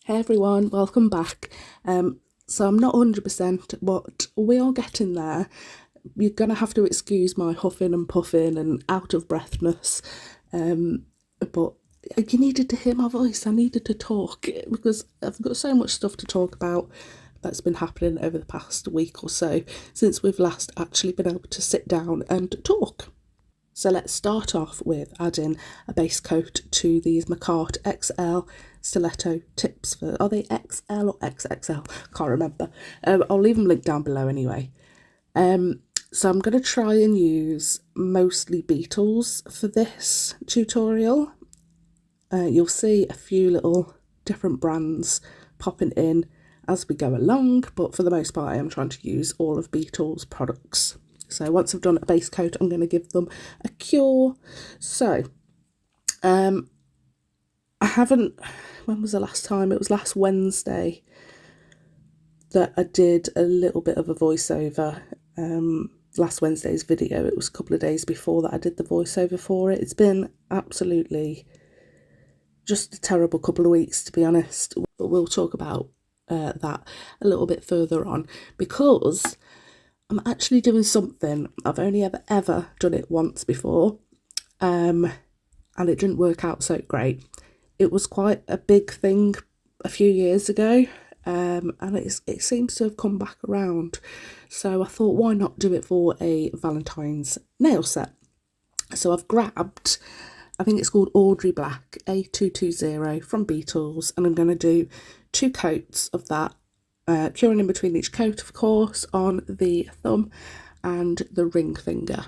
Hey everyone, welcome back. So I'm not 100%, but we are getting there. You're gonna have to excuse my huffing and puffing and out of breathness. But you needed to hear my voice. I needed to talk because I've got so much stuff to talk about that's been happening over the past week or so since we've last actually been able to sit down and talk. So let's start off with adding a base coat to these Macart XL stiletto tips. Are they XL or XXL? Can't remember. I'll leave them linked down below anyway. So I'm going to try and use mostly Beetles for this tutorial. You'll see a few little different brands popping in as we go along, but for the most part I am trying to use all of Beetles products. So once I've done a base coat, I'm going to give them a cure. So, I haven't, when was the last time? It was last Wednesday that I did a little bit of a voiceover. Last Wednesday's video, it was a couple of days before that I did the voiceover for it. It's been absolutely just a terrible couple of weeks, to be honest. But we'll talk about that a little bit further on, because I'm actually doing something. I've only ever done it once before, and it didn't work out so great. It was quite a big thing a few years ago, and it seems to have come back around. So I thought, why not do it for a Valentine's nail set? So I've grabbed, I think it's called Audrey Black A220 from Beetles, and I'm going to do 2 coats of that. Curing in between each coat, of course, on the thumb and the ring finger.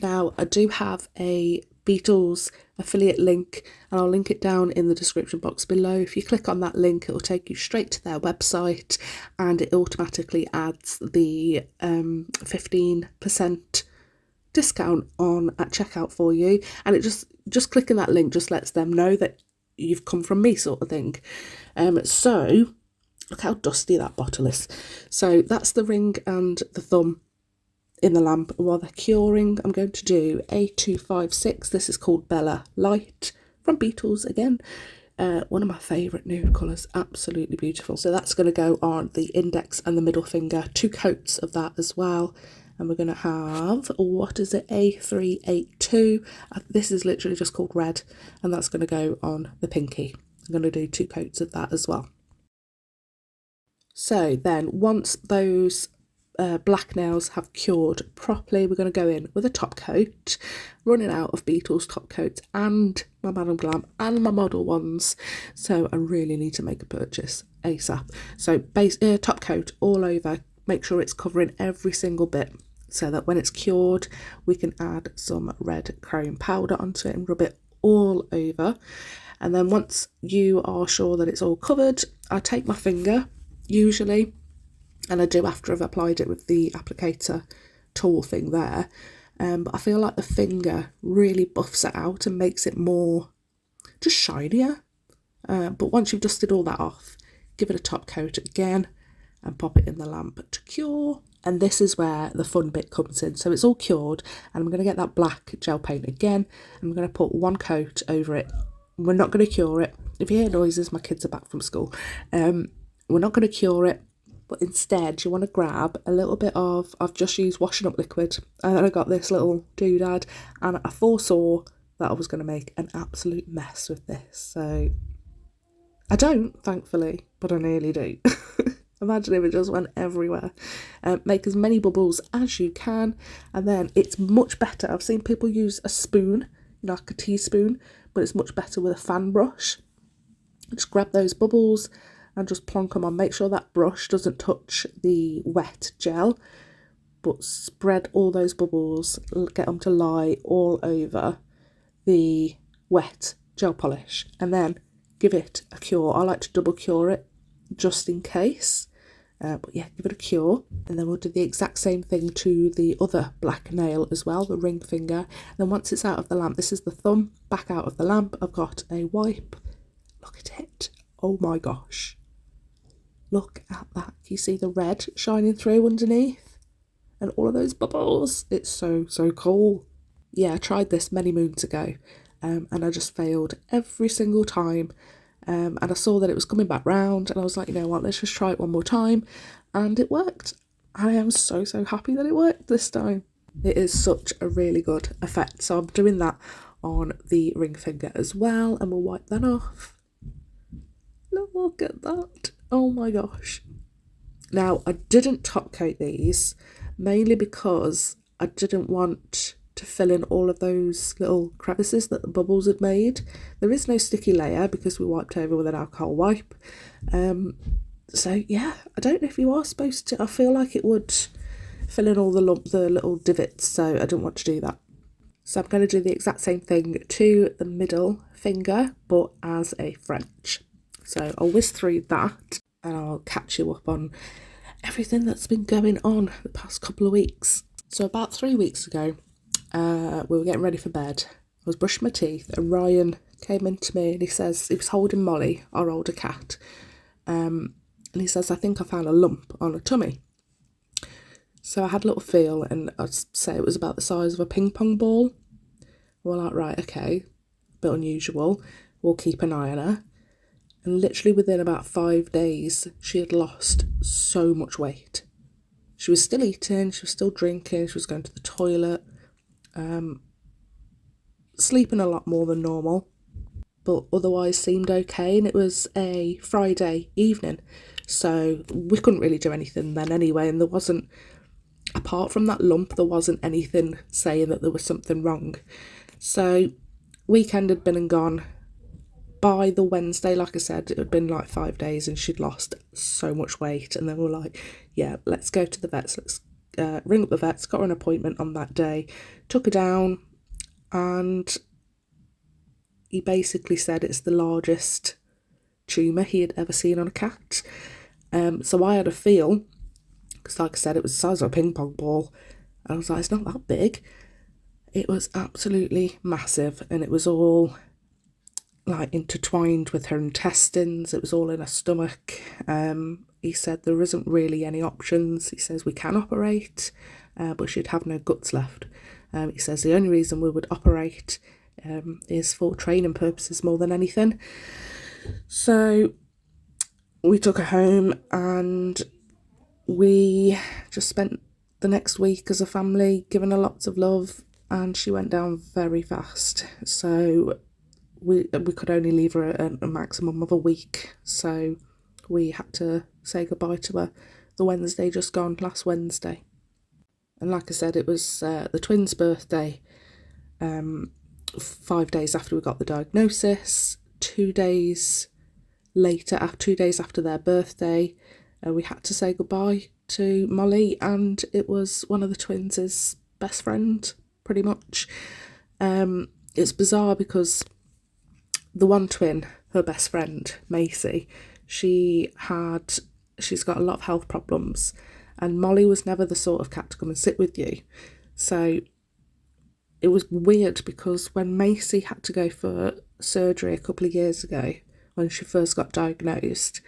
Now, I do have a Beetles affiliate link, and I'll link it down in the description box below. If you click on that link, it will take you straight to their website, and it automatically adds the 15% discount on at checkout for you. And it just clicking that link just lets them know that you've come from me, sort of thing. So look how dusty that bottle is. So that's the ring and the thumb in the lamp. While they're curing, I'm going to do A256. This is called Bella Light from Beetles again. One of my favourite nude colours, absolutely beautiful. So that's going to go on the index and the middle finger, 2 coats of that as well. And we're going to have, what is it, A382. This is literally just called red, and that's going to go on the pinky. I'm going to do 2 coats of that as well. So then once those black nails have cured properly, we're going to go in with a top coat, running out of Beetles top coats and my Madam Glam and my model ones, so I really need to make a purchase ASAP. So base top coat all over, make sure it's covering every single bit, so that when it's cured we can add some red chrome powder onto it and rub it all over. And then once you are sure that it's all covered, I take my finger usually, and I do after I've applied it with the applicator tool thing there, but I feel like the finger really buffs it out and makes it more just shinier. But once you've dusted all that off, give it a top coat again and pop it in the lamp to cure. And this is where the fun bit comes in. So it's all cured, and I'm going to get that black gel paint again, and I'm going to put 1 coat over it. We're not going to cure it. If you hear noises, my kids are back from school. We're not going to cure it, but instead you want to grab a little bit of, I've just used washing up liquid, and then I got this little doodad, and I foresaw that I was going to make an absolute mess with this. So I don't, thankfully, but I nearly do. Imagine if it just went everywhere. Make as many bubbles as you can, and then it's much better. I've seen people use a spoon, like a teaspoon, but it's much better with a fan brush. Just grab those bubbles and just plonk them on. Make sure that brush doesn't touch the wet gel, but spread all those bubbles, get them to lie all over the wet gel polish, and then give it a cure. I like to double cure it just in case, but yeah, give it a cure. And then we'll do the exact same thing to the other black nail as well, the ring finger. And then once it's out of the lamp, this is the thumb, back out of the lamp, I've got a wipe. Look at it. Oh my gosh. Look at that. You see the red shining through underneath? And all of those bubbles. It's so cool. Yeah, I tried this many moons ago, and I just failed every single time. and I saw that it was coming back round, and I was like, you know what, let's just try it one more time, and it worked. I am so happy that it worked this time. It is such a really good effect. So I'm doing that on the ring finger as well, and we'll wipe that off. Look at that. Oh my gosh. Now, I didn't top coat these, mainly because I didn't want to fill in all of those little crevices that the bubbles had made. There is no sticky layer because we wiped over with an alcohol wipe. So yeah, I don't know if you are supposed to. I feel like it would fill in all the little divots, so I didn't want to do that. So I'm going to do the exact same thing to the middle finger, but as a French. So I'll whiz through that and I'll catch you up on everything that's been going on the past couple of weeks. So about 3 weeks ago, we were getting ready for bed. I was brushing my teeth and Ryan came in to me and he says, he was holding Molly, our older cat, and he says, I think I found a lump on her tummy. So I had a little feel, and I'd say it was about the size of a ping pong ball. We're like, right, okay, a bit unusual. We'll keep an eye on her. And literally within about 5 days, she had lost so much weight. She was still eating, she was still drinking, she was going to the toilet, sleeping a lot more than normal, but otherwise seemed okay. And it was a Friday evening, so we couldn't really do anything then anyway, and there wasn't, apart from that lump, there wasn't anything saying that there was something wrong. So weekend had been and gone. By the Wednesday, like I said, it had been like 5 days and she'd lost so much weight. And then we were like, yeah, let's go to the vets. Let's ring up the vets, got her an appointment on that day, took her down, and he basically said it's the largest tumour he had ever seen on a cat. So I had a feel, because like I said, it was the size of a ping pong ball. I was like, it's not that big. It was absolutely massive, and it was all like intertwined with her intestines. It was all in her stomach. He said there isn't really any options. He says we can operate, but she'd have no guts left. He says the only reason we would operate is for training purposes more than anything. So we took her home and we just spent the next week as a family giving her lots of love, and she went down very fast. So we could only leave her a maximum of a week, so we had to say goodbye to her the Wednesday just gone, last Wednesday. And like I said, it was the twins' birthday 5 days after we got the diagnosis. 2 days later, 2 days after their birthday, we had to say goodbye to Molly, and it was one of the twins' best friend, pretty much. It's bizarre because the one twin, her best friend, Macy, she's got a lot of health problems, and Molly was never the sort of cat to come and sit with you. So it was weird because when Macy had to go for surgery a couple of years ago, when she first got diagnosed,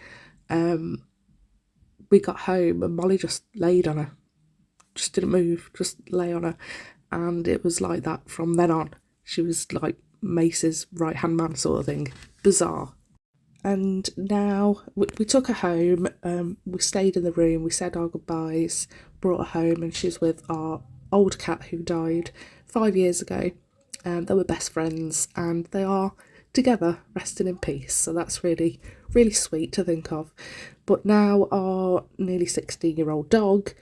we got home and Molly just laid on her, just didn't move, just lay on her, and it was like that from then on. She was like Mace's right hand man sort of thing. Bizarre. And now we took her home, we stayed in the room, we said our goodbyes, brought her home, and she's with our old cat who died 5 years ago. They were best friends and they are together resting in peace, so that's really, really sweet to think of. But now our nearly 16-year-old dog,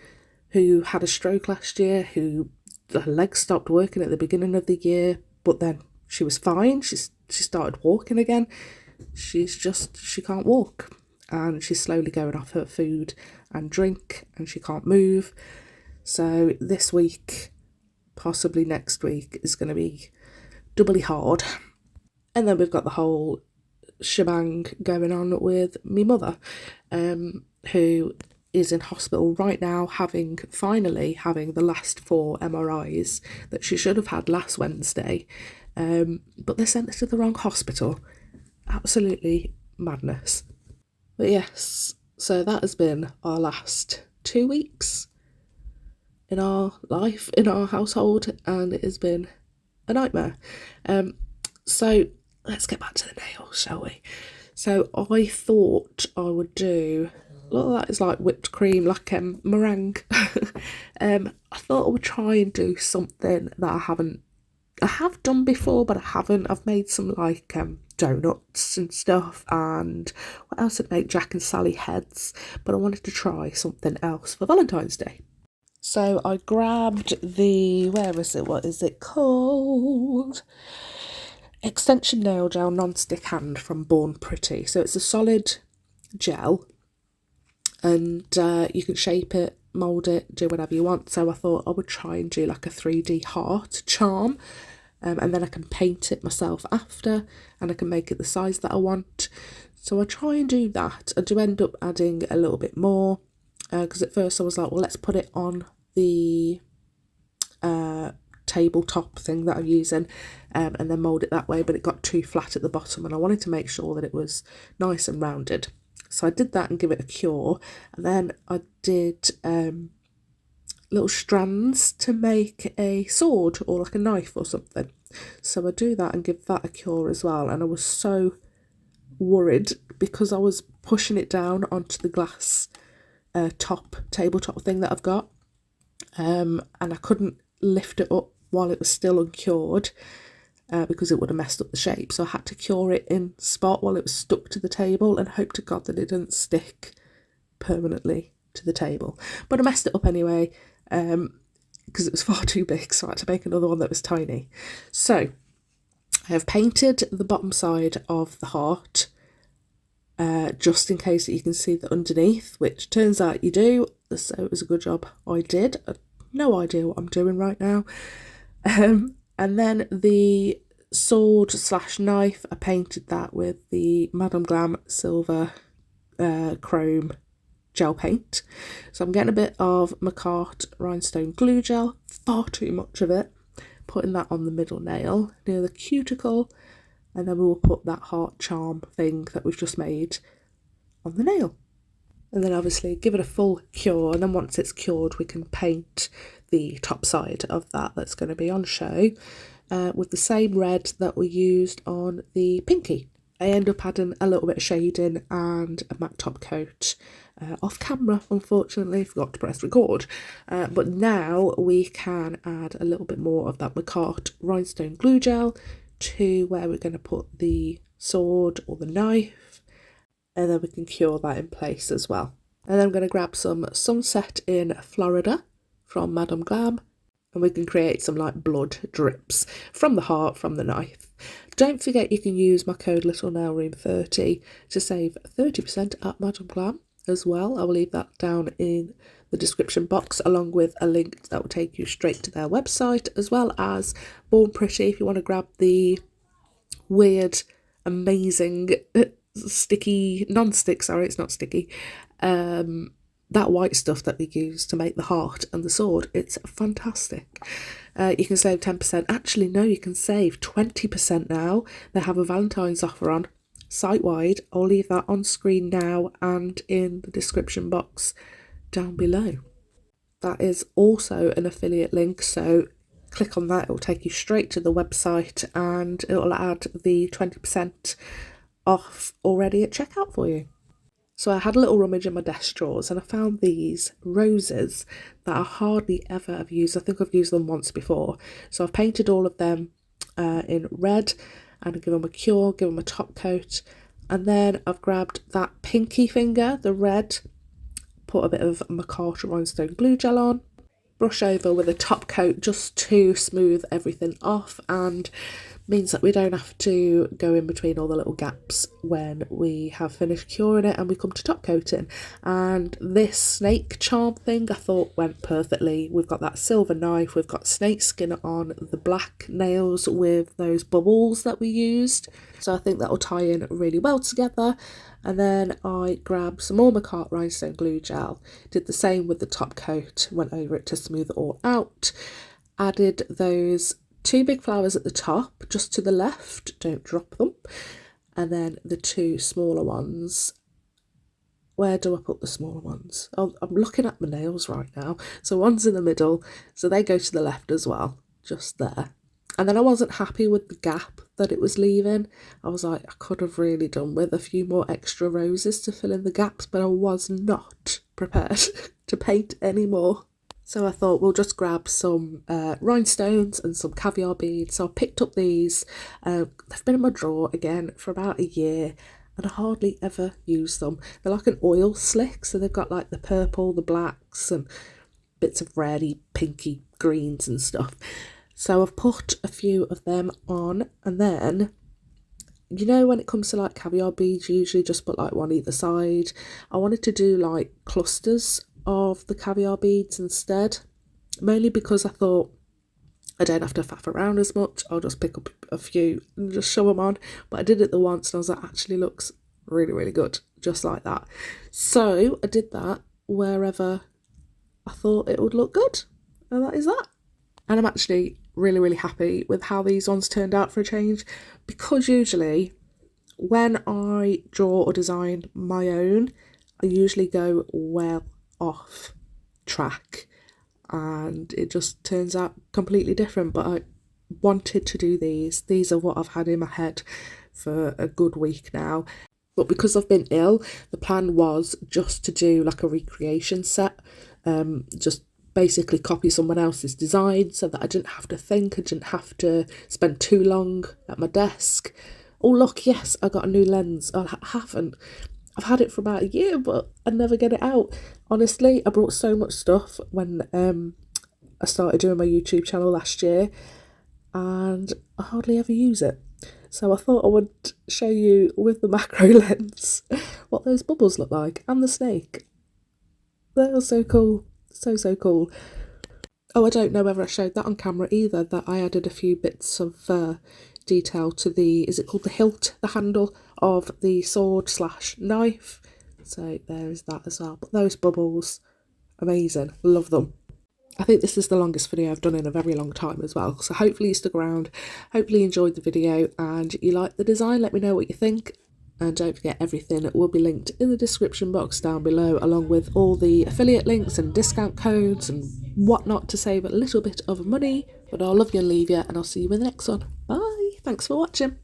who had a stroke last year, who her legs stopped working at the beginning of the year, but then she was fine, she started walking again. She can't walk, and she's slowly going off her food and drink, and she can't move. So this week, possibly next week, is going to be doubly hard. And then we've got the whole shebang going on with me mother, who is in hospital right now, finally having the last 4 MRIs that she should have had last Wednesday, but they sent her to the wrong hospital. Absolutely madness. But yes, so that has been our last 2 weeks in our life, in our household, and it has been a nightmare. So let's get back to the nails, shall we? So I thought I would do, look, that is like whipped cream, like meringue. I thought I would try and do something that I have done before, but I haven't. I've made some like donuts and stuff, and what else did I make? Jack and Sally heads, but I wanted to try something else for Valentine's Day. So I grabbed the, where is it? What is it called? Extension nail gel non-stick hand from Born Pretty. So it's a solid gel, and you can shape it, mould it, do whatever you want. So I thought I would try and do like a 3D heart charm, and then I can paint it myself after, and I can make it the size that I want. So I try and do that. I do end up adding a little bit more, because at first I was like, well, let's put it on the tabletop thing that I'm using, and then mould it that way, but it got too flat at the bottom, and I wanted to make sure that it was nice and rounded. So I did that and give it a cure, and then I did little strands to make a sword or like a knife or something. So I do that and give that a cure as well, and I was so worried because I was pushing it down onto the glass tabletop thing that I've got, and I couldn't lift it up while it was still uncured, because it would have messed up the shape. So I had to cure it in spot while it was stuck to the table, and hope to God that it didn't stick permanently to the table. But I messed it up anyway, because it was far too big, so I had to make another one that was tiny. So I have painted the bottom side of the heart, just in case that you can see the underneath, which turns out you do, so it was a good job I did. I have no idea what I'm doing right now. And then the sword / knife, I painted that with the Madame Glam silver chrome gel paint. So I'm getting a bit of McCart rhinestone glue gel, far too much of it, putting that on the middle nail near the cuticle, and then we will put that heart charm thing that we've just made on the nail. And then obviously give it a full cure, and then once it's cured we can paint the top side of that that's going to be on show with the same red that we used on the pinky. I end up adding a little bit of shading and a matte top coat off camera, unfortunately, forgot to press record, but now we can add a little bit more of that McCart rhinestone glue gel to where we're going to put the sword or the knife, and then we can cure that in place as well. And then I'm going to grab some Sunset in Florida from Madame Glam, and we can create some like blood drips from the heart from the knife. Don't forget you can use my code LittleNailRoom30 to save 30% at Madame Glam as well. I will leave that down in the description box, along with a link that will take you straight to their website, as well as Born Pretty if you want to grab the weird, amazing sticky, non-stick, sorry, it's not sticky, that white stuff that we use to make the heart and the sword. It's fantastic. You can save 10%. Actually, no, you can save 20% now. They have a Valentine's offer on site-wide. I'll leave that on screen now and in the description box down below. That is also an affiliate link, so click on that. It will take you straight to the website, and it will add the 20% off already at checkout for you. So I had a little rummage in my desk drawers, and I found these roses that I hardly ever have used. I think I've used them once before. So I've painted all of them in red, and give them a cure, give them a top coat, and then I've grabbed that pinky finger, the red, put a bit of McCart rhinestone glue gel on, brush over with a top coat just to smooth everything off, and means that we don't have to go in between all the little gaps when we have finished curing it and we come to top coating. And this snake charm thing I thought went perfectly. We've got that silver knife, we've got snake skin on the black nails with those bubbles that we used, so I think that will tie in really well together. And then I grabbed some more McCart rhinestone glue gel, did the same with the top coat, went over it to smooth it all out, added those 2 big flowers at the top, just to the left, don't drop them, and then the 2 smaller ones. Where do I put the smaller ones? Oh, I'm looking at my nails right now. So one's in the middle, so they go to the left as well, just there. And then I wasn't happy with the gap that it was leaving. I was like, I could have really done with a few more extra roses to fill in the gaps, but I was not prepared to paint anymore. So I thought we'll just grab some rhinestones and some caviar beads. So I picked up these. They've been in my drawer again for about a year and I hardly ever use them. They're like an oil slick, so they've got like the purple, the blacks and bits of reddy, pinky greens and stuff. So I've put a few of them on, and then, you know, when it comes to like caviar beads, you usually just put like one either side. I wanted to do like clusters of the caviar beads instead, mainly because I thought I don't have to faff around as much. I'll just pick up a few and just show them on. But I did it the once and I was like, actually looks really, really good, just like that. So I did that wherever I thought it would look good, and that is that. And I'm actually really, really happy with how these ones turned out for a change, because usually when I draw or design my own, I usually go well off track and it just turns out completely different. But I wanted to do these. These are what I've had in my head for a good week now. But because I've been ill, the plan was just to do like a recreation set, just basically copy someone else's design so that I didn't have to think, I didn't have to spend too long at my desk. Oh look, yes, I got a new lens. I haven't. I've had it for about a year, but I never get it out. Honestly, I brought so much stuff when I started doing my YouTube channel last year, and I hardly ever use it. So I thought I would show you with the macro lens what those bubbles look like, and the snake. They are so cool. So cool. Oh, I don't know whether I showed that on camera either, that I added a few bits of detail to the, is it called the hilt, the handle of the sword / knife. So there is that as well. But those bubbles, amazing, love them. I think this is the longest video I've done in a very long time as well. So hopefully you stuck around, hopefully you enjoyed the video and you liked the design. Let me know what you think. And don't forget, everything will be linked in the description box down below, along with all the affiliate links and discount codes and whatnot to save a little bit of money. But I'll love you and leave you, and I'll see you in the next one. Bye. Thanks for watching.